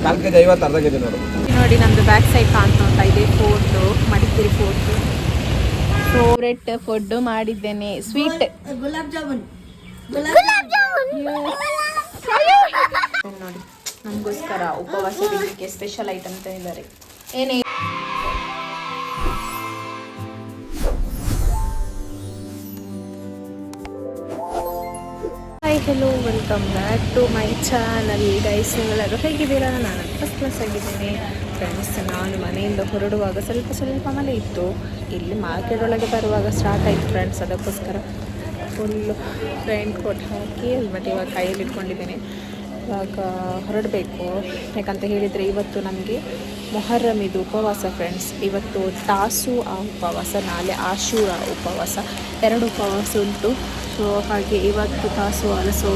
4 KG 50 ಅರ್ಧ KG ನೋಡಿ ನಮ್ದು ಬ್ಯಾಕ್ ಸೈಡ್ ಕಾಣ್ತಾ ಇದೆ fort, Madikeri fort. Favourite food ಮಾಡಿದ್ದೇನೆ, ಸ್ವೀಟ್ ಗುಲಾಬ್ ಜಾಮೂನ್. ನೋಡಿ ನಮಗೋಸ್ಕರ ಉಪವಾಸ ದಿನಕ್ಕೆ ಸ್ಪೆಷಲ್ ಐಟಮ್ ತಂದಿದ್ದಾರೆ. ಏನೇ hi hello, welcome back to my channel guys. ನೀವೆಲ್ಲರೂ ಹೇಗಿದ್ದೀರಾ? ನಾನು ಫಸ್ಟ್ ಕ್ಲಾಸ್ ಆಗಿದ್ದೀನಿ ಫ್ರೆಂಡ್ಸ್. ನಾನು ಮನೆಯಿಂದ ಹೊರಡುವಾಗ ಸ್ವಲ್ಪ ಮಳೆ ಇತ್ತು. ಇಲ್ಲಿ ಮಾರ್ಕೆಟ್ ಒಳಗೆ ಬರುವಾಗ ಸ್ಟಾರ್ಟ್ ಆಯಿತು ಫ್ರೆಂಡ್ಸ್. ಅದಕ್ಕೋಸ್ಕರ ಫುಲ್ಲು ರೈನ್ ಕೋಟ್ ಹಾಕಿ ಹೆಲ್ಮೆಟ್ ಇವಾಗ ಕೈಯಲ್ಲಿ ಇಟ್ಕೊಂಡಿದ್ದೇನೆ. ಇವಾಗ ಹೊರಡಬೇಕು. ಯಾಕಂತ ಹೇಳಿದರೆ ಇವತ್ತು ನಮಗೆ ಮೊಹರಂ ಇದು ಉಪವಾಸ ಫ್ರೆಂಡ್ಸ್. ಇವತ್ತು ತಾಸು ಆ ಉಪವಾಸ, ನಾಳೆ ಆಶೂರ ಉಪವಾಸ, 2 ಉಪವಾಸ ಉಂಟು. ಸೊ ಹಾಗೆ ಇವತ್ತು ತಾಸು ಸೊ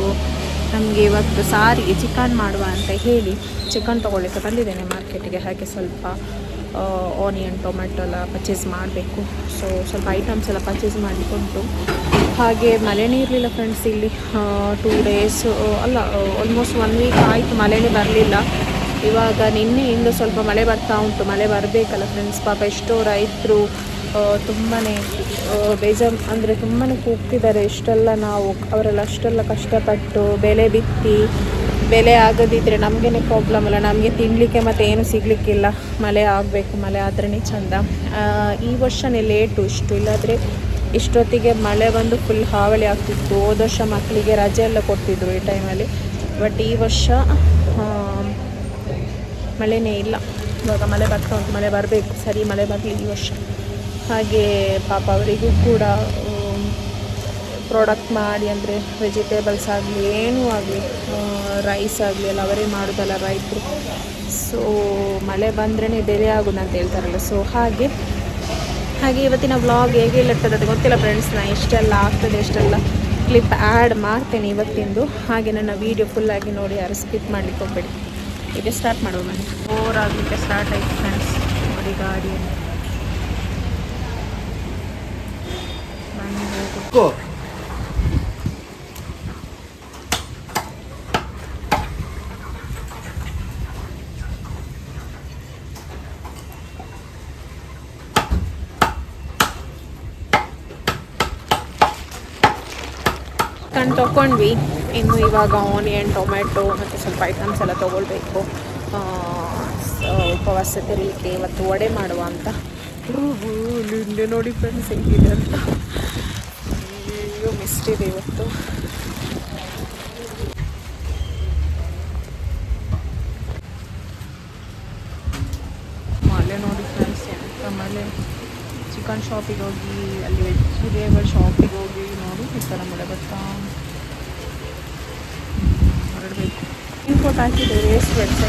ನಮಗೆ ಇವತ್ತು ಸಾರಿಗೆ ಚಿಕನ್ ಮಾಡುವ ಅಂತ ಹೇಳಿ ಚಿಕನ್ ತೊಗೊಳ್ಳಿಕ್ಕೆ ಬಂದಿದ್ದೇನೆ ಮಾರ್ಕೆಟಿಗೆ. ಹಾಗೆ ಸ್ವಲ್ಪ ಆನಿಯನ್, ಟೊಮೆಟೊ ಎಲ್ಲ ಪರ್ಚೇಸ್ ಮಾಡಬೇಕು. ಸೊ ಸ್ವಲ್ಪ ಐಟಮ್ಸ್ ಎಲ್ಲ ಪರ್ಚೇಸ್ ಮಾಡಿಕೊಂಡು, ಹಾಗೆ ಮಳೆನೇ ಇರಲಿಲ್ಲ ಫ್ರೆಂಡ್ಸ್ ಇಲ್ಲಿ 2 ಡೇಸ್ ಅಲ್ಲ, ಆಲ್ಮೋಸ್ಟ್ 1 ವೀಕ್ ಆಯಿತು ಮಳೆನೇ ಬರಲಿಲ್ಲ. ಇವಾಗ ನಿನ್ನೆಯಿಂದ ಸ್ವಲ್ಪ ಮಳೆ ಬರ್ತಾ ಉಂಟು. ಮಳೆ ಬರಬೇಕಲ್ಲ ಫ್ರೆಂಡ್ಸ್. ಪಾಪ ಎಷ್ಟೋ ರೈತರು ತುಂಬಾ ಬೇಜಾರು ಅಂದರೆ ತುಂಬಾ ಕೂಗ್ತಿದ್ದಾರೆ. ಇಷ್ಟೆಲ್ಲ ನಾವು ಅವರೆಲ್ಲ ಅಷ್ಟೆಲ್ಲ ಕಷ್ಟಪಟ್ಟು ಬೆಳೆ ಬಿತ್ತಿ ಬೆಲೆ ಆಗದಿದ್ದರೆ ನಮಗೇನೆ ಪ್ರಾಬ್ಲಮ್ ಅಲ್ಲ, ನಮಗೆ ತಿನ್ನಲಿಕ್ಕೆ ಮತ್ತು ಏನು ಸಿಗಲಿಕ್ಕಿಲ್ಲ. ಮಳೆ ಆಗಬೇಕು, ಮಳೆ ಆದ್ರೇ ಚೆಂದ. ಈ ವರ್ಷನೇ ಲೇಟು ಇಷ್ಟು, ಇಲ್ಲಾದರೆ ಇಷ್ಟೊತ್ತಿಗೆ ಮಳೆ ಬಂದು ಫುಲ್ ಹಾವಳಿ ಆಗ್ತಿತ್ತು. ಹೋದ ವರ್ಷ ಮಕ್ಕಳಿಗೆ ರಜೆ ಎಲ್ಲ ಕೊಡ್ತಿದ್ರು ಈ ಟೈಮಲ್ಲಿ. ಬಟ್ ಈ ವರ್ಷ ಮಳೆನೇ ಇಲ್ಲ. ಇವಾಗ ಮಳೆ ಬರ್ತಾ ಉಂಟು, ಮಳೆ ಬರಬೇಕು, ಸರಿ ಮಳೆ ಬರಲಿ ಈ ವರ್ಷ. ಹಾಗೆ ಪಾಪ ಅವರಿಗೂ ಕೂಡ ಪ್ರಾಡಕ್ಟ್ ಮಾಡಿ, ಅಂದರೆ ವೆಜಿಟೇಬಲ್ಸ್ ಆಗಲಿ ಏನೂ ಆಗಲಿ, ರೈಸ್ ಆಗಲಿ ಎಲ್ಲ ಅವರೇ ಮಾಡೋದಲ್ಲ ರೈತರು. ಸೊ ಮಳೆ ಬಂದ್ರೇ ಬೆಲೆ ಆಗೋದು ಅಂತ ಹೇಳ್ತಾರಲ್ಲ. ಸೊ ಹಾಗೆ ಇವತ್ತಿನ ವ್ಲಾಗ್ ಹೇಗೆ ಇರ್ತದೆ ಅದು ಗೊತ್ತಿಲ್ಲ ಫ್ರೆಂಡ್ಸ್. ನಾನು ಎಷ್ಟೆಲ್ಲ ಆಗ್ತದೆ ಎಷ್ಟೆಲ್ಲ ಕ್ಲಿಪ್ ಆ್ಯಡ್ ಮಾಡ್ತೇನೆ ಇವತ್ತಿಂದು. ಹಾಗೆ ನನ್ನ ವೀಡಿಯೋ ಫುಲ್ಲಾಗಿ ನೋಡಿ, ಯಾರು ಸ್ಕಿಪ್ ಮಾಡಲಿಕ್ಕೆ ಹೋಗಬೇಡಿ. ಈಗ ಸ್ಟಾರ್ಟ್ ಮಾಡುವ. ಮನೆ ಬೋರ್ ಆಗಲಿಕ್ಕೆ ಸ್ಟಾರ್ಟ್ ಆಯಿತು ಫ್ರೆಂಡ್ಸ್. ನೋಡಿ ಗಾಡಿಯಲ್ಲಿ ಚಿಕನ್ ತೊಗೊಂಡ್ವಿ. ಇನ್ನು ಇವಾಗ ಆನಿಯನ್, ಟೊಮೆಟೊ ಮತ್ತು ಸ್ವಲ್ಪ ಐಟಮ್ಸ್ ಎಲ್ಲ ತೊಗೊಳ್ಬೇಕು. ಉಪವಾಸ ತಿರಲಿಕ್ಕೆ ಇವತ್ತು ವಡೆ ಮಾಡುವ ಅಂತ. ನಿನ್ನೆ ನೋಡಿ ಫ್ರೆಂಡ್ಸ್ ಹೇಗಿದೆ ಅಂತ. ಅಯ್ಯೋ ಮಿಸ್ಟ್ ಇದೆ ಇವತ್ತು. ಮಳೆ ನೋಡಿ ಫ್ರೆಂಡ್ಸ್, ಎಂತ ಮಳೆ. ಚಿಕನ್ ಶಾಪಿಗೆ ಹೋಗಿ, ಅಲ್ಲಿ ವೆಜಿಟೇಬಲ್ ಶಾಪಿಗೆ ಹೋಗಿ ನೋಡಿ ಈ ಥರ ಮಳೆ ಬರ್ತಾ ಹೊರಡಬೇಕು. ಇಂಪೋರ್ಟ್ ಹಾಕಿದೆ ವೇಸ್ಟ್ ಫ್ರೆಂಡ್ಸ್.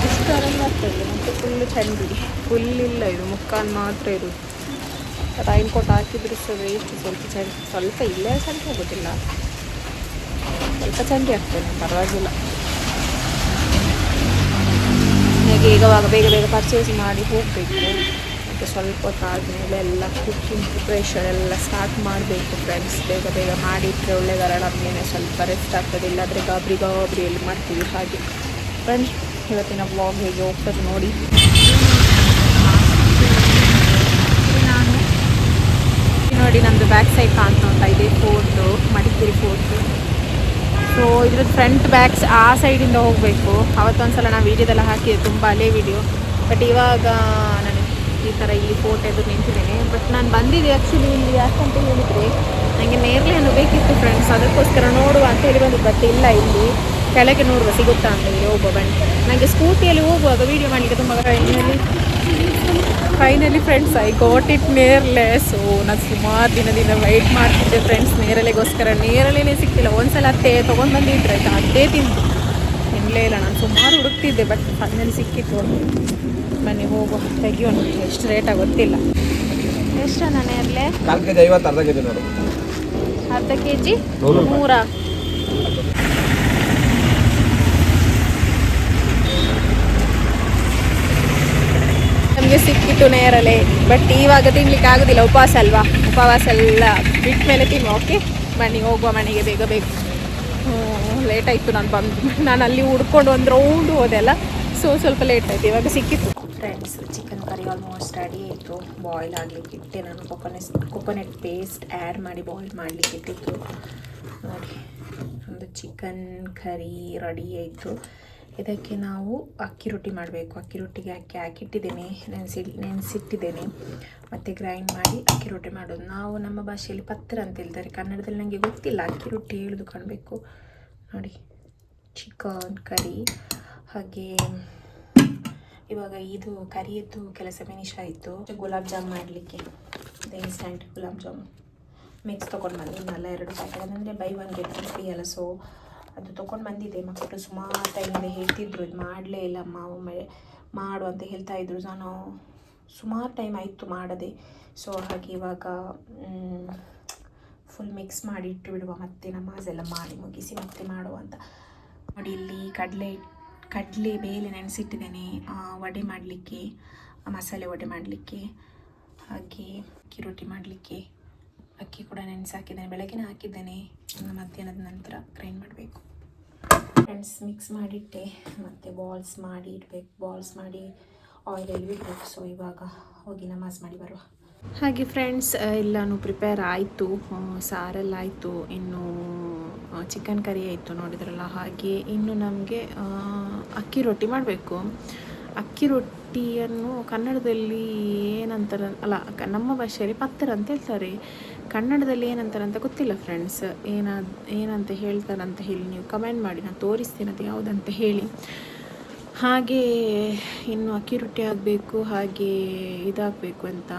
ಎಷ್ಟು ಅರಂಗ ಆಗ್ತಾಯಿದೆ ಮತ್ತು ಫುಲ್ಲು ಚಂಡಿ, ಫುಲ್ ಇಲ್ಲ, ಇದು ಮುಕ್ಕಾಲು ಮಾತ್ರ ಇರೋದು. ರೈನ್ ಕೋಟ್ ಹಾಕಿದ್ರು ಸಹ ವೇಸ್ಟ್. ಸ್ವಲ್ಪ ಇಲ್ಲೇ ಚಂಡಿ ಆಗೋದಿಲ್ಲ, ಸ್ವಲ್ಪ ಚಂಡಿ ಆಗ್ತದೆ, ಪರವಾಗಿಲ್ಲ. ಹಾಗೆ ಈಗ ಬೇಗ ಪರ್ಚೇಸ್ ಮಾಡಿ ಹೋಗಬೇಕು. ಮತ್ತು ಸ್ವಲ್ಪ ಹೊತ್ತು ಆದಮೇಲೆ ಎಲ್ಲ ಕುಕ್ಕಿಂಗ್ ಪ್ರಿಪ್ರೇಷನ್ ಎಲ್ಲ ಸ್ಟಾರ್ಟ್ ಮಾಡಬೇಕು ಫ್ರೆಂಡ್ಸ್. ಬೇಗ ಮಾಡಿಟ್ಟರೆ ಒಳ್ಳೆಯದಲ್ಲ, ನಮಗೇನೆ ಸ್ವಲ್ಪ ರೆಸ್ಟ್ ಆಗ್ತದೆ. ಇಲ್ಲಾಂದರೆ ಗಾಬರಿಯಲ್ಲಿ ಮಾಡ್ತೀವಿ. ಹಾಗೆ ಫ್ರೆಂಡ್ಸ್ ಇವತ್ತಿನ ವ್ಲಾಗ್ ಹೇಗೆ ಹೋಗ್ತದೆ ನೋಡಿ. ನೋಡಿ ನಮ್ಮದು ಬ್ಯಾಕ್ ಸೈಡ್ ಕಾಣ್ತಾ ಇದೆ ಫೋರ್ಟು, ಮಡಿಕೇರಿ ಫೋರ್ಟು. ಸೊ ಇದ್ರದ್ದು ಫ್ರಂಟ್ ಬ್ಯಾಕ್ಸ್ ಆ ಸೈಡಿಂದ ಹೋಗಬೇಕು. ಅವತ್ತೊಂದ್ಸಲ ನಾನು ವೀಡಿಯೋದೆಲ್ಲ ಹಾಕಿದೆ, ತುಂಬ ಹಳೆ ವೀಡಿಯೋ. ಬಟ್ ಇವಾಗ ನಾನು ಈ ಥರ ಇಲ್ಲಿ ಫೋರ್ಟ್ ಎದುರು ನಿಂತಿದ್ದೇನೆ. ಬಟ್ ನಾನು ಬಂದಿದ್ದೆ ಆ್ಯಕ್ಚುಲಿ ಇಲ್ಲಿ ಯಾಕಂತ ಹೇಳಿದರೆ ನನಗೆ ನೇರಳೆ ಹಣ್ಣು ಬೇಕಿತ್ತು ಫ್ರೆಂಡ್ಸ್. ಅದಕ್ಕೋಸ್ಕರ ನೋಡುವ ಅಂತ ಹೇಳಿ ಬಂದಿದ್ದು. ಬಟ್ ಇಲ್ಲ, ಇಲ್ಲಿ ಕೆಳಗೆ ನೋಡುವ ಸಿಗುತ್ತಾ ಅಂತ ಹೇಳಿ ಹೋಗುವ ಬನ್ನಿ. ನನಗೆ ಸ್ಕೂಟಿಯಲ್ಲಿ ಹೋಗುವಾಗ ವೀಡಿಯೋ ಮಾಡಲಿಕ್ಕೆ ತುಂಬ finally friends I got it ನೇರಳೆ. ಸೊ ನಾನು ಸುಮಾರು ದಿನದಿಂದ ವೆಯ್ಟ್ ಮಾಡ್ತಿದ್ದೆ ಫ್ರೆಂಡ್ಸ್ ನೇರಳೆಗೋಸ್ಕರ. ನೇರಳೆನೇ ಸಿಕ್ತಿಲ್ಲ. ಒಂದ್ಸಲ ಅತ್ತೆ ತೊಗೊಂಡು ಬಂದಿದ್ರೆ ಆಯಿತಾ, ಅದೇ ತಿನ್ನಲೇ ಇಲ್ಲ. ನಾನು ಸುಮಾರು ಹುಡುಕ್ತಿದ್ದೆ, ಬಟ್ ಫೈನಲಿ ಸಿಕ್ಕಿತ್ತು. ಬನ್ನಿ ಹೋಗುವ, ತೆಗಿಯೋಣ. ಎಷ್ಟು ರೇಟಾಗಿ ಗೊತ್ತಿಲ್ಲ. ಎಷ್ಟು ನೇರಳೆ? 4 ಕೆಜಿ 50 ಅರ್ಧ ಕೆಜಿ ನೋಡು. ಅರ್ಧ ಕೆಜಿ 100. ನಮಗೆ ಸಿಕ್ಕಿತ್ತು ನೇರಳೆ. ಬಟ್ ಇವಾಗ ತಿನ್ಲಿಕ್ಕೆ ಆಗೋದಿಲ್ಲ, ಉಪವಾಸ ಅಲ್ವಾ. ಉಪವಾಸ ಎಲ್ಲ ಬಿಟ್ಟ ಮೇಲೆ ತಿನ್ನುವ. ಓಕೆ ಬನ್ನಿ ಹೋಗುವ ಮನೆಗೆ ಬೇಗ. ಲೇಟ್ ಆಯಿತು. ನಾನು ಅಲ್ಲಿ ಹುಡ್ಕೊಂಡು ಒಂದು ರೌಂಡ್ ಹೋದೆ ಅಲ್ಲ, ಸೊ ಸ್ವಲ್ಪ ಲೇಟ್ ಆಯಿತು. ಇವಾಗ ಸಿಕ್ಕಿತ್ತು. Friends, chicken curry almost ready ಆಯಿತು. ಬಾಯ್ಲ್ ಆಗಲಿಕ್ಕೆ ಇಟ್ಟೆ ನಾನು. ಕೊಕೊನೆಟ್ ಪೇಸ್ಟ್ ಆ್ಯಡ್ ಮಾಡಿ ಬಾಯ್ಲ್ ಮಾಡಲಿಕ್ಕೆ ಇಟ್ಟಿದ್ದು. ನೋಡಿ, ಒಂದು ಚಿಕನ್ ಕರಿ ರೆಡಿ ಆಯಿತು. ಇದಕ್ಕೆ ನಾವು ಅಕ್ಕಿ ರೊಟ್ಟಿ ಮಾಡಬೇಕು. ಅಕ್ಕಿ ರೊಟ್ಟಿಗೆ ಅಕ್ಕಿ ಹಾಕಿಟ್ಟಿದ್ದೇನೆ, ನೆನೆಸಿಟ್ಟಿದ್ದೇನೆ. ಮತ್ತು ಗ್ರೈಂಡ್ ಮಾಡಿ ಅಕ್ಕಿ ರೊಟ್ಟಿ ಮಾಡೋದು. ನಾವು ನಮ್ಮ ಭಾಷೆಯಲ್ಲಿ ಪತ್ರ ಅಂತ ಹೇಳ್ತಾರೆ, ಕನ್ನಡದಲ್ಲಿ ನನಗೆ ಗೊತ್ತಿಲ್ಲ. ಅಕ್ಕಿ ರೊಟ್ಟಿ ಹೇಳೋದು ಕಾಣಬೇಕು. ನೋಡಿ, ಚಿಕನ್ ಕರಿ. ಹಾಗೆ ಇವಾಗ ಇದು ಕರಿಯದ್ದು ಕೆಲಸ ಫಿನಿಶ್ ಆಯಿತು. ಗುಲಾಬ್ ಜಾಮ್ ಮಾಡಲಿಕ್ಕೆ ಇದು ಇನ್ಸ್ಟಂಟ್ ಗುಲಾಬ್ ಜಾಮ್ ಮಿಕ್ಸ್ ತೊಗೊಂಡು ಬಂದು ಇನ್ನೆಲ್ಲ 2 ಪ್ಯಾಕೆಟ್ ಅಂದರೆ ಬೈ 1 get 1 ಫ್ರೀ ಅಲ್ಲ. ಸೊ ಅದು ತೊಗೊಂಡು ಬಂದಿದ್ದೆ. ಮಕ್ಕಳು ಸುಮಾರು ಟೈಮಿಂದ ಹೇಳ್ತಿದ್ರು, ಇದು ಮಾಡಲೇ ಇಲ್ಲ ಮಾವು ಮಾಡು ಅಂತ ಹೇಳ್ತಾಯಿದ್ರು. ನಾನು ಸುಮಾರು ಟೈಮ್ ಆಯಿತು ಮಾಡದೆ. ಸೊ ಹಾಗೆ ಇವಾಗ ಫುಲ್ ಮಿಕ್ಸ್ ಮಾಡಿ ಇಟ್ಟು ಬಿಡುವ, ಮತ್ತೆ ನಮಾಜ್ ಎಲ್ಲ ಮಾಡಿ ಮುಗಿಸಿ ಮತ್ತೆ ಮಾಡುವ ಅಂತ. ನೋಡಿ, ಇಲ್ಲಿ ಕಡಲೆ ಬೇಳೆ ನೆನೆಸಿಟ್ಟಿದ್ದೇನೆ ವಡೆ ಮಾಡಲಿಕ್ಕೆ, ಮಸಾಲೆ ವಡೆ ಮಾಡಲಿಕ್ಕೆ. ಹಾಗೆ ಅಕ್ಕಿ ರೊಟ್ಟಿ ಮಾಡಲಿಕ್ಕೆ ಅಕ್ಕಿ ಕೂಡ ನೆನೆಸಿ ಹಾಕಿದ್ದೇನೆ. ಬೆಳಗ್ಗೆನೇ ಹಾಕಿದ್ದೇನೆ. ಇನ್ನು ಮಧ್ಯಾಹ್ನದ ನಂತರ ಗ್ರೈಂಡ್ ಮಾಡಬೇಕು. ಫ್ರೆಂಡ್ಸ್, ಮಿಕ್ಸ್ ಮಾಡಿಟ್ಟೆ. ಮತ್ತು ಬಾಲ್ಸ್ ಮಾಡಿ ಇಡಬೇಕು. ಬಾಲ್ಸ್ ಮಾಡಿ ಆಯಿಲಲ್ಲಿ ಬಿಡಬೇಕು. ಸೊ ಇವಾಗ ಹೋಗಿ ನಮಾಜ್ ಮಾಡಿ ಬರುವ. ಹಾಗೆ ಫ್ರೆಂಡ್ಸ್, ಎಲ್ಲನೂ ಪ್ರಿಪೇರ್ ಆಯಿತು. ಸಾರೆಲ್ಲ ಆಯಿತು. ಇನ್ನು ಚಿಕನ್ ಕರಿ ಆಯಿತು, ನೋಡಿದ್ರಲ್ಲ. ಹಾಗೆ ಇನ್ನು ನಮಗೆ ಅಕ್ಕಿ ರೊಟ್ಟಿ ಮಾಡಬೇಕು. ಅಕ್ಕಿ ರೊಟ್ಟಿಯನ್ನು ಕನ್ನಡದಲ್ಲಿ ಏನಂತಾರೆ ಅಲ್ಲ, ನಮ್ಮ ಭಾಷೆಯಲ್ಲಿ ಪತ್ತರ ಅಂತ ಹೇಳ್ತಾರೆ. ಕನ್ನಡದಲ್ಲಿ ಏನಂತಾರೆ ಅಂತ ಗೊತ್ತಿಲ್ಲ ಫ್ರೆಂಡ್ಸ್. ಏನಂತ ಹೇಳ್ತಾರಂತ ಹೇಳಿ ನೀವು ಕಮೆಂಟ್ ಮಾಡಿ, ನಾನು ತೋರಿಸ್ತೀನಿ ಅದು ಯಾವುದಂತ ಹೇಳಿ. ಹಾಗೆ ಇನ್ನು ಅಕ್ಕಿ ರೊಟ್ಟಿ ಆಗಬೇಕು. ಹಾಗೆ ಇದಾಗಬೇಕು ಅಂತ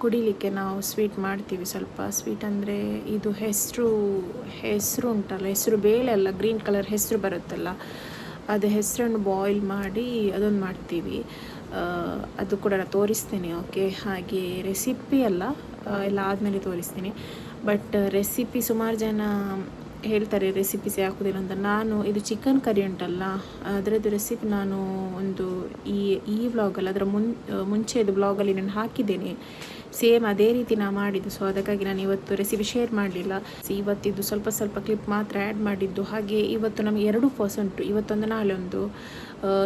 ಕುಡಿಲಿಕ್ಕೆ ನಾವು ಸ್ವೀಟ್ ಮಾಡ್ತೀವಿ. ಸ್ವಲ್ಪ ಸ್ವೀಟ್ ಅಂದರೆ ಇದು ಹೆಸರು ಉಂಟಲ್ಲ, ಹೆಸರು ಬೇಳೆ ಅಲ್ಲ, ಗ್ರೀನ್ ಕಲರ್ ಹೆಸರು ಬರುತ್ತಲ್ಲ, ಅದು ಹೆಸರನ್ನು ಬಾಯ್ಲ್ ಮಾಡಿ ಅದೊಂದು ಮಾಡ್ತೀವಿ. ಅದು ಕೂಡ ನಾನು ತೋರಿಸ್ತೀನಿ. ಓಕೆ, ಹಾಗೆ ರೆಸಿಪಿ ಎಲ್ಲ ಆದಮೇಲೆ ತೋರಿಸ್ತೀನಿ. ಬಟ್ ರೆಸಿಪಿ ಸುಮಾರು ಜನ ಹೇಳ್ತಾರೆ ರೆಸಿಪೀಸ್ ಹಾಕೋದಿಲ್ಲ ಅಂತ. ನಾನು ಇದು ಚಿಕನ್ ಕರಿ ಉಂಟಲ್ಲ, ಅದರದ್ದು ರೆಸಿಪಿ ನಾನು ಒಂದು ಈ ವ್ಲಾಗಲ್ಲಿ, ಅದರ ಮುಂಚೆದು ವ್ಲಾಗಲ್ಲಿ ನಾನು ಹಾಕಿದ್ದೇನೆ. ಸೇಮ್ ಅದೇ ರೀತಿ ನಾನು ಮಾಡಿದ್ದು. ಸೊ ಅದಕ್ಕಾಗಿ ನಾನು ಇವತ್ತು ರೆಸಿಪಿ ಶೇರ್ ಮಾಡಲಿಲ್ಲ. ಇವತ್ತಿದ್ದು ಸ್ವಲ್ಪ ಕ್ಲಿಪ್ ಮಾತ್ರ ಆ್ಯಡ್ ಮಾಡಿದ್ದು. ಹಾಗೆ ಇವತ್ತು ನಮಗೆ 2 ಉಪವಾಸ ಉಂಟು. ಇವತ್ತೊಂದು ನಾಳೆ ಒಂದು.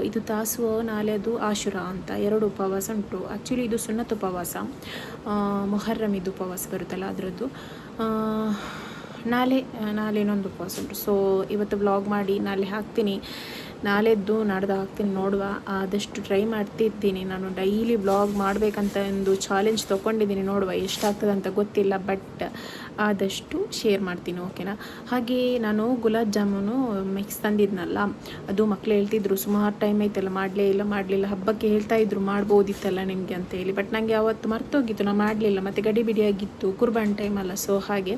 ಇದು ತಾಸುವ, ನಾಳೆ ಅದು ಆಶುರ ಅಂತ 2 ಉಪವಾಸ ಉಂಟು. ಆ್ಯಕ್ಚುಲಿ ಇದು ಸುನ್ನತ್ ಉಪವಾಸ, ಮೊಹರ್ರಮ್ ಇದು ಉಪವಾಸ ಬರುತ್ತಲ್ಲ ಅದರದ್ದು. ನಾಳೆ ಇನ್ನೊಂದು ಉಪವಾಸ ಉಂಟು. ಸೊ ಇವತ್ತು ವ್ಲಾಗ್ ಮಾಡಿ ನಾಳೆ ಹಾಕ್ತೀನಿ. ನಾಳೆದ್ದು ನಾಡ್ದು ಹಾಕ್ತೀನಿ, ನೋಡುವ. ಆದಷ್ಟು ಟ್ರೈ ಮಾಡ್ತಿದ್ದೀನಿ. ನಾನು ಡೈಲಿ ವ್ಲಾಗ್ ಮಾಡಬೇಕಂತ ಒಂದು ಚಾಲೆಂಜ್ ತೊಗೊಂಡಿದ್ದೀನಿ. ನೋಡುವ ಎಷ್ಟಾಗ್ತದೆ ಅಂತ ಗೊತ್ತಿಲ್ಲ, ಬಟ್ ಆದಷ್ಟು ಶೇರ್ ಮಾಡ್ತೀನಿ. ಓಕೆನಾ? ಹಾಗೆ ನಾನು ಗುಲಾಬ್ ಜಾಮೂನು ಮಿಕ್ಸ್ ತಂದಿದ್ನಲ್ಲ, ಅದು ಮಕ್ಕಳು ಹೇಳ್ತಿದ್ರು ಸುಮಾರು ಟೈಮ್ ಆಯ್ತಲ್ಲ ಮಾಡಲಿಲ್ಲ. ಹಬ್ಬಕ್ಕೆ ಹೇಳ್ತಾಯಿದ್ರು ಮಾಡ್ಬೋದಿತ್ತಲ್ಲ ನಿಮಗೆ ಅಂತ ಹೇಳಿ. ಬಟ್ ನನಗೆ ಅವತ್ತು ಮರ್ತೋಗಿತ್ತು, ನಾನು ಮಾಡಲಿಲ್ಲ. ಮತ್ತು ಗಡಿಬಿಡಿಯಾಗಿತ್ತು, ಕುರ್ಬಾನ್ ಟೈಮಲ್ಲ. ಸೊ ಹಾಗೆ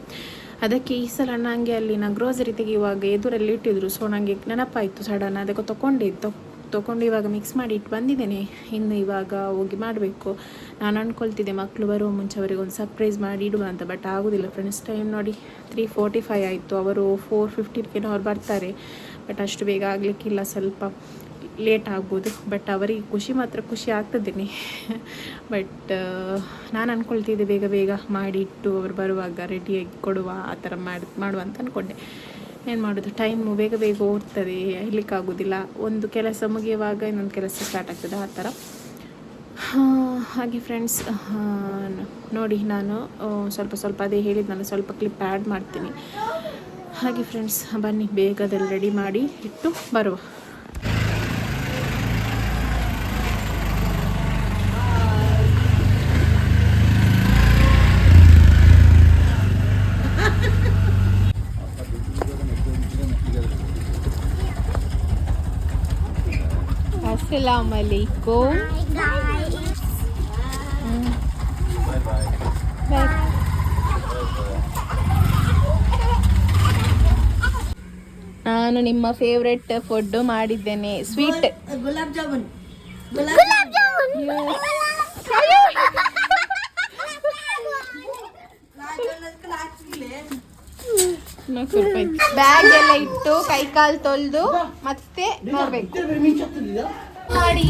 ಅದಕ್ಕೆ ಈ ಸಲ ನನಗೆ ಅಲ್ಲಿ ನಾನು ಗ್ರೋಸರಿ ತೆಗೆಯುವಾಗ ಎದುರಲ್ಲಿ ಇಟ್ಟಿದ್ರು. ಸೊ ನನಗೆ ನೆನಪಾಯಿತು ಸಡನ್. ಅದಕ್ಕೆ ತೊಗೊಂಡು ಇವಾಗ ಮಿಕ್ಸ್ ಮಾಡಿ ಇಟ್ಟು ಬಂದಿದ್ದೇನೆ. ಇನ್ನು ಇವಾಗ ಹೋಗಿ ಮಾಡಬೇಕು. ನಾನು ಅಂದ್ಕೊಳ್ತಿದ್ದೆ ಮಕ್ಕಳು ಬರುವ ಮುಂಚೆ ಅವರಿಗೆ ಒಂದು ಸರ್ಪ್ರೈಸ್ ಮಾಡಿ ಇಡುವ ಅಂತ. ಬಟ್ ಆಗೋದಿಲ್ಲ ಫ್ರೆಂಡ್ಸ್. ಟೈಮ್ ನೋಡಿ 3:45 ಆಯಿತು. ಅವರು 4:15 ಅವ್ರು ಬರ್ತಾರೆ. ಬಟ್ ಅಷ್ಟು ಬೇಗ ಆಗಲಿಕ್ಕಿಲ್ಲ, ಸ್ವಲ್ಪ ಲೇಟ್ ಆಗ್ಬೋದು. ಬಟ್ ಅವರಿಗೆ ಖುಷಿ ಆಗ್ತದೇನೆ. ಬಟ್ ನಾನು ಅಂದ್ಕೊಳ್ತಿದ್ದೆ ಬೇಗ ಮಾಡಿಟ್ಟು ಅವರು ಬರುವಾಗ ರೆಡಿಯಾಗಿ ಕೊಡುವ, ಆ ಥರ ಮಾಡುವ ಅಂತ ಅಂದ್ಕೊಂಡೆ. ಏನು ಮಾಡೋದು, ಟೈಮು ಬೇಗ ಓಡ್ತದೆ, ಹೇಳಲಿಕ್ಕಾಗೋದಿಲ್ಲ. ಒಂದು ಕೆಲಸ ಮುಗಿಯುವಾಗ ಇನ್ನೊಂದು ಕೆಲಸ ಸ್ಟಾರ್ಟ್ ಆಗ್ತದೆ, ಆ ಥರ. ಹಾಗೆ ಫ್ರೆಂಡ್ಸ್, ನೋಡಿ ನಾನು ಸ್ವಲ್ಪ ಅದೇ ಹೇಳಿದ್ನಲ್ಲ, ಸ್ವಲ್ಪ ಕ್ಲಿಪ್ ಆ್ಯಡ್ ಮಾಡ್ತೀನಿ. ಹಾಗೆ ಫ್ರೆಂಡ್ಸ್, ಬನ್ನಿ ಬೇಗದಲ್ಲಿ ರೆಡಿ ಮಾಡಿ ಇಟ್ಟು ಬರುವ. Assalamualaikum. Bye. ನಾನು ನಿಮ್ಮ ಫೇವ್ರೆಟ್ ಫುಡ್ ಮಾಡಿದ್ದೇನೆ, ಸ್ವೀಟ್ ಗುಲಾಬ್ ಜಾಮೂನ್. ಬ್ಯಾಗ್ ಎಲ್ಲ ಇಟ್ಟು ಕೈ ಕಾಲು ತೊಳೆದು ಮತ್ತೆ ನೋಡ್ಬೇಕು ಮಾಡಿ.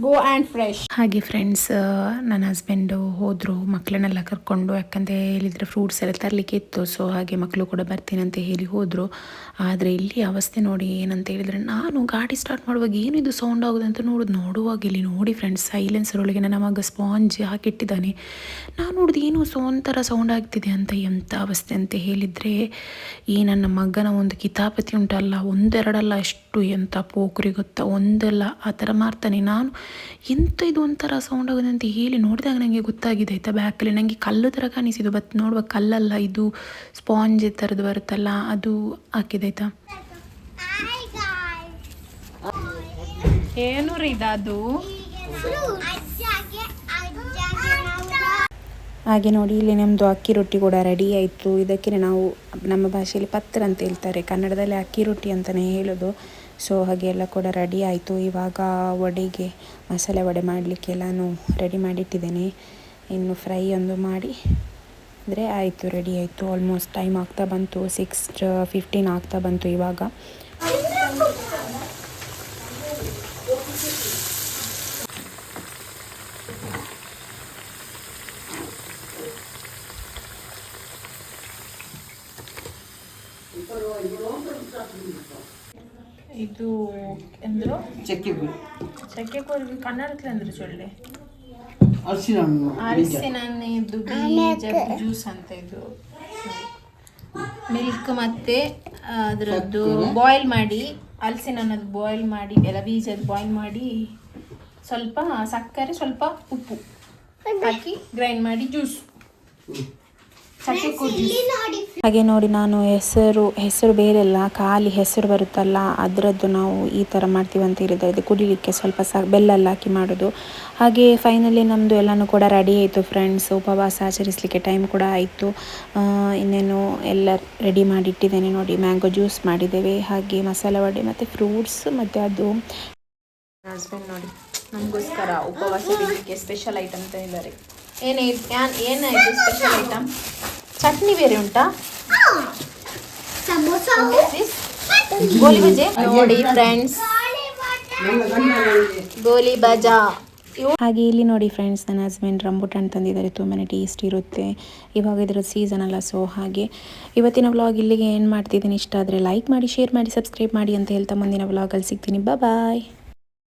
Go and fresh. ಹಾಗೆ ಫ್ರೆಂಡ್ಸ್, ನನ್ನ ಹಸ್ಬೆಂಡು ಹೋದರು ಮಕ್ಕಳನ್ನೆಲ್ಲ ಕರ್ಕೊಂಡು. ಯಾಕಂದರೆ ಹೇಳಿದರೆ ಫ್ರೂಟ್ಸ್ ಎಲ್ಲ ತರಲಿಕ್ಕೆ ಇತ್ತು. ಸೊ ಹಾಗೆ ಮಕ್ಕಳು ಕೂಡ ಬರ್ತೀನಿ ಅಂತ ಹೇಳಿ ಹೋದರು. ಆದರೆ ಇಲ್ಲಿ ಅವಸ್ಥೆ ನೋಡಿ ಏನಂತ ಹೇಳಿದರೆ, ನಾನು ಗಾಡಿ ಸ್ಟಾರ್ಟ್ ಮಾಡುವಾಗ ಏನಿದು ಸೌಂಡ್ ಆಗೋದು ಅಂತ ನೋಡುವಾಗ ಇಲ್ಲಿ ನೋಡಿ ಫ್ರೆಂಡ್ಸ್, ಸೈಲೆನ್ಸರ್ ಒಳಗೆ ನನ್ನ ಮಗ ಸ್ಪಾಂಜ್ ಹಾಕಿಟ್ಟಿದ್ದಾನೆ. ನಾನು ನೋಡಿದೆ ಏನೋ ಒಂಥರ ಸೌಂಡ್ ಆಗ್ತಿದೆ ಅಂತ. ಎಂಥ ಅವಸ್ಥೆ ಅಂತ ಹೇಳಿದರೆ, ಈ ನನ್ನ ಮಗನ ಒಂದು ಕಿತಾಪತಿ ಉಂಟಲ್ಲ, ಒಂದೆರಡಲ್ಲ ಅಷ್ಟು ಎಂಥ ಪೋಖ್ರಿ ಗೊತ್ತಾ, ಒಂದಲ್ಲ ಆ ಥರ ಮಾಡ್ತಾನೆ. ನಾನು ಎಂತ ಇದು ಒಂಥರ ಸೌಂಡ್ ಆಗೋದು ಅಂತ ಹೇಳಿ ನೋಡಿದಾಗ ನನಗೆ ಗೊತ್ತಾಗಿದೆ ಆಯಿತಾ. ಬ್ಯಾಕಲ್ಲಿ ನನಗೆ ಕಲ್ಲು ಥರ ಕಾಣಿಸಿದ್ದು, ಬಟ್ ನೋಡುವ ಕಲ್ಲಲ್ಲ, ಇದು ಸ್ಪಾಂಜ್ ಥರದ್ದು ಬರುತ್ತಲ್ಲ ಅದು ಹಾಕಿದೆ ಆಯಿತಾ. ಏನು ರೀ ಅದು? ಹಾಗೆ ನೋಡಿ ಇಲ್ಲಿ ನಮ್ಮದು ಅಕ್ಕಿ ರೊಟ್ಟಿ ಕೂಡ ರೆಡಿ ಆಯಿತು. ಇದಕ್ಕೆ ನಾವು ನಮ್ಮ ಭಾಷೆಯಲ್ಲಿ ಪತ್ರ ಅಂತ ಹೇಳ್ತಾರೆ, ಕನ್ನಡದಲ್ಲಿ ಅಕ್ಕಿ ರೊಟ್ಟಿ ಅಂತಲೇ ಹೇಳೋದು. ಸೊ ಹಾಗೆ ಎಲ್ಲ ಕೂಡ ರೆಡಿ ಆಯಿತು. ಇವಾಗ ವಡೆಗೆ ಮಸಾಲೆ ವಡೆ ಮಾಡಲಿಕ್ಕೆಲ್ಲನೂ ರೆಡಿ ಮಾಡಿಟ್ಟಿದ್ದೇನೆ. ಇನ್ನು ಫ್ರೈ ಒಂದು ಮಾಡಿ ಅಂದರೆ ಆಯಿತು, ರೆಡಿ ಆಯಿತು. ಆಲ್ಮೋಸ್ಟ್ ಟೈಮ್ ಆಗ್ತಾ ಬಂತು, 6:15 ಆಗ್ತಾ ಬಂತು ಇವಾಗ. ಇದು ಎಂದ್ರು ಚಕ್ಕೆ ಕೂರಿ ಕನ್ನಡದಲ್ಲಿ ಅಂದ್ರೆ ಚೊಳ್ಳೆ ಅರಿಶಿನ ಇದು ಬೀಜ ಜ್ಯೂಸ್ ಅಂತ. ಇದು ಮಿಲ್ಕ್ ಮತ್ತೆ ಅದರದ್ದು ಬಾಯ್ಲ್ ಮಾಡಿ, ಹಲಸಿನ ಹಣ್ಣದ್ದು ಬಾಯ್ಲ್ ಮಾಡಿ, ಎಲ್ಲ ಬೀಜದ ಬಾಯ್ಲ್ ಮಾಡಿ, ಸ್ವಲ್ಪ ಸಕ್ಕರೆ ಸ್ವಲ್ಪ ಉಪ್ಪು ಹಾಕಿ ಗ್ರೈಂಡ್ ಮಾಡಿ ಜ್ಯೂಸ್, ಚಕ್ಕೆ ಕೂರಿ ಜ್ಯೂಸ್. ಹಾಗೆ ನೋಡಿ, ನಾನು ಹೆಸರು ಬೇರೆಲ್ಲ ಖಾಲಿ ಹೆಸರು ಬರುತ್ತಲ್ಲ ಅದರದ್ದು ನಾವು ಈ ಥರ ಮಾಡ್ತೀವಿ ಅಂತ ಹೇಳಿದರೆ, ಅದು ಕುಡಿಲಿಕ್ಕೆ ಸ್ವಲ್ಪ ಬೆಲ್ಲ ಎಲ್ಲ ಹಾಕಿ ಮಾಡೋದು. ಹಾಗೆ ಫೈನಲಿ ನಮ್ಮದು ಎಲ್ಲನೂ ಕೂಡ ರೆಡಿ ಆಯಿತು ಫ್ರೆಂಡ್ಸ್. ಉಪವಾಸ ಆಚರಿಸಲಿಕ್ಕೆ ಟೈಮ್ ಕೂಡ ಆಯಿತು. ಇನ್ನೇನು ಎಲ್ಲ ರೆಡಿ ಮಾಡಿಟ್ಟಿದ್ದೇನೆ ನೋಡಿ. ಮ್ಯಾಂಗೋ ಜ್ಯೂಸ್ ಮಾಡಿದ್ದೇವೆ, ಹಾಗೆ ಮಸಾಲೆ ವಡೆ ಮತ್ತು ಫ್ರೂಟ್ಸ್, ಮತ್ತು ಅದು ಹಸ್ಬೆಂಡ್ ನೋಡಿ ನಮಗೋಸ್ಕರ ಉಪವಾಸ ಬಿಡಲಿಕ್ಕೆ ಸ್ಪೆಷಲ್ ಐಟಮ್ ತಂದಿದ್ದಾರೆ. ಏನಾಯಿತು ಸ್ಪೆಷಲ್ ಐಟಮ್? ಚಟ್ನಿ ಬೇರೆ ಉಂಟಾ? ಗೋಲಿ ಬಜೆ ನೋಡಿ ಫ್ರೆಂಡ್ಸ್, ಗೋಲಿ ಬಜಾ. ಹಾಗೆ ಇಲ್ಲಿ ನೋಡಿ ಫ್ರೆಂಡ್ಸ್, ನನ್ನ ಹಸ್ಬೆಂಡ್ ರಂಬುಟಾನ್ ತಂದಿದ್ದಾರೆ, ತುಂಬಾ ಟೇಸ್ಟ್ ಇರುತ್ತೆ. ಇವಾಗ ಇದರ ಸೀಸನ್ ಅಲ್ಲ. ಸೊ ಹಾಗೆ ಇವತ್ತಿನ ವ್ಲಾಗ್ ಇಲ್ಲಿಗೆ ಏನು ಮಾಡ್ತಿದ್ದೀನಿ. ಇಷ್ಟ ಆದರೆ ಲೈಕ್ ಮಾಡಿ, ಶೇರ್ ಮಾಡಿ, ಸಬ್ಸ್ಕ್ರೈಬ್ ಮಾಡಿ ಅಂತ ಹೇಳ್ತಾ ಮುಂದಿನ ವ್ಲಾಗಲ್ಲಿ ಸಿಗ್ತೀನಿ. ಬಾಯ್.